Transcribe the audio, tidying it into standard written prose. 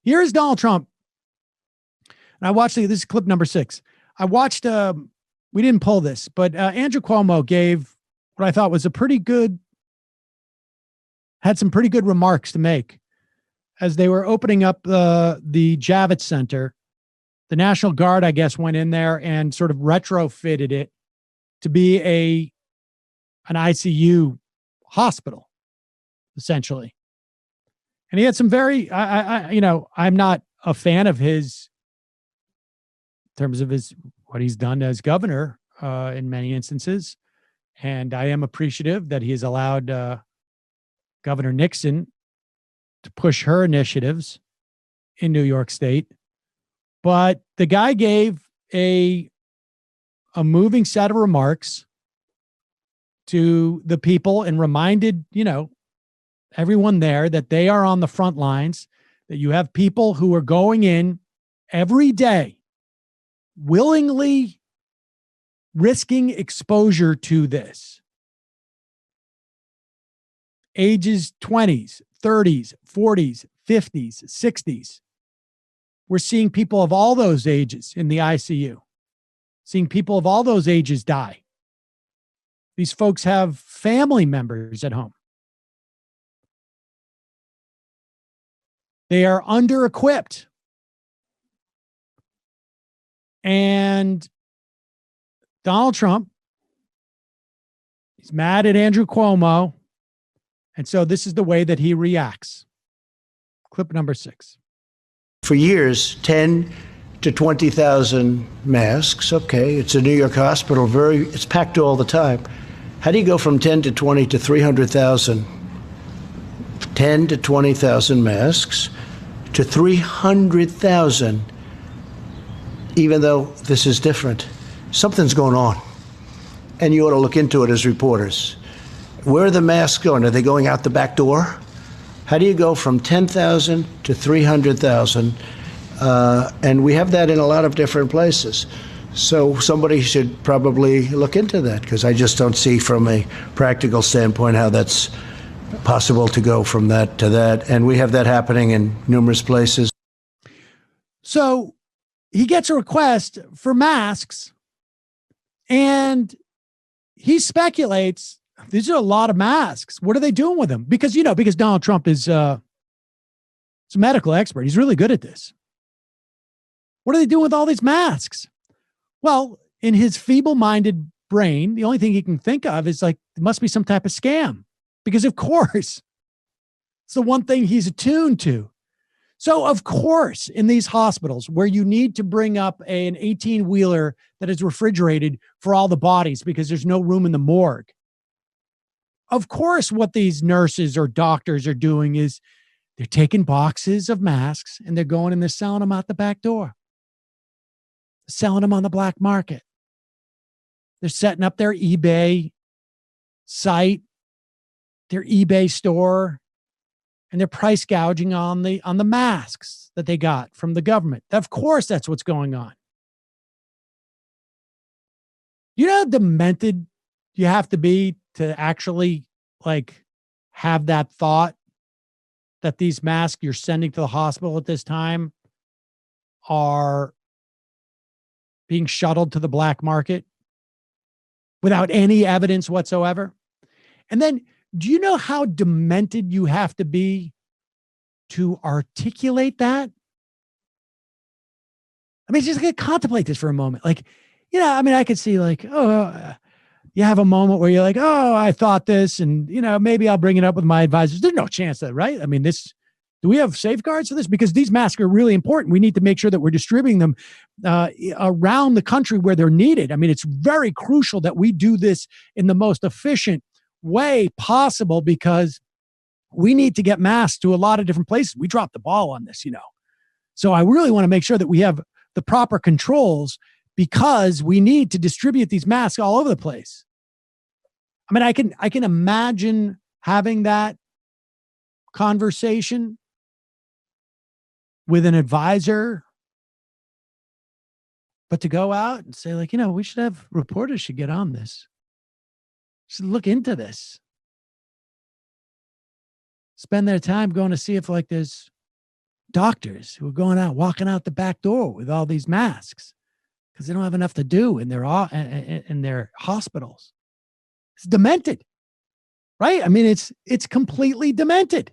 Here's Donald Trump. And I watched, this is clip number 6. I watched, we didn't pull this, but Andrew Cuomo gave what I thought was had some pretty good remarks to make as they were opening up the Javits Center. The National Guard, I guess, went in there and sort of retrofitted it to be an ICU hospital, essentially. And he had some very, I'm not a fan of his in terms of what he's done as governor in many instances. And I am appreciative that he has allowed Governor Nixon to push her initiatives in New York State. But the guy gave a moving set of remarks to the people and reminded, everyone there that they are on the front lines, that you have people who are going in every day, willingly risking exposure to this. Ages 20s, 30s, 40s, 50s, 60s. We're seeing people of all those ages in the ICU, seeing people of all those ages die. These folks have family members at home. They are under-equipped. And Donald Trump, he's mad at Andrew Cuomo. And so this is the way that he reacts. Clip number 6. For years, 10 to 20,000 masks. Okay, it's a New York hospital. It's packed all the time. How do you go from 10 to 20 to 300,000? 10 to 20,000 masks to 300,000, even though this is different. Something's going on, and you ought to look into it as reporters. Where are the masks going? Are they going out the back door? How do you go from 10,000 to 300,000? And we have that in a lot of different places. So somebody should probably look into that, because I just don't see from a practical standpoint how that's possible to go from that to that. And we have that happening in numerous places. So he gets a request for masks, and he speculates these are a lot of masks. What are they doing with them? Because Donald Trump is a medical expert. He's really good at this. What are they doing with all these masks? Well, in his feeble-minded brain, the only thing he can think of is like, it must be some type of scam, because of course it's the one thing he's attuned to. So of course, in these hospitals where you need to bring up an 18-wheeler that is refrigerated for all the bodies because there's no room in the morgue, of course, what these nurses or doctors are doing is they're taking boxes of masks and they're going and they're selling them out the back door. Selling them on the black market. They're setting up their eBay site, their eBay store, and they're price gouging on the masks that they got from the government. Of course, that's what's going on. You know how demented you have to be to actually have that thought that these masks you're sending to the hospital at this time are being shuttled to the black market without any evidence whatsoever? And then, do you know how demented you have to be to articulate that? I mean, just contemplate this for a moment. I could see you have a moment where you're like, oh, I thought this, and, maybe I'll bring it up with my advisors. There's no chance that, right? I mean, do we have safeguards for this? Because these masks are really important. We need to make sure that we're distributing them around the country where they're needed. I mean, it's very crucial that we do this in the most efficient way possible, because we need to get masks to a lot of different places. We dropped the ball on this, So I really want to make sure that we have the proper controls, because we need to distribute these masks all over the place. I mean, I can imagine having that conversation with an advisor, but to go out and say, we should have reporters should get on this. Should look into this. spend their time going to see if like there's doctors who are going out, walking out the back door with all these masks because they don't have enough to do in their hospitals. It's demented, right? I mean, it's completely demented.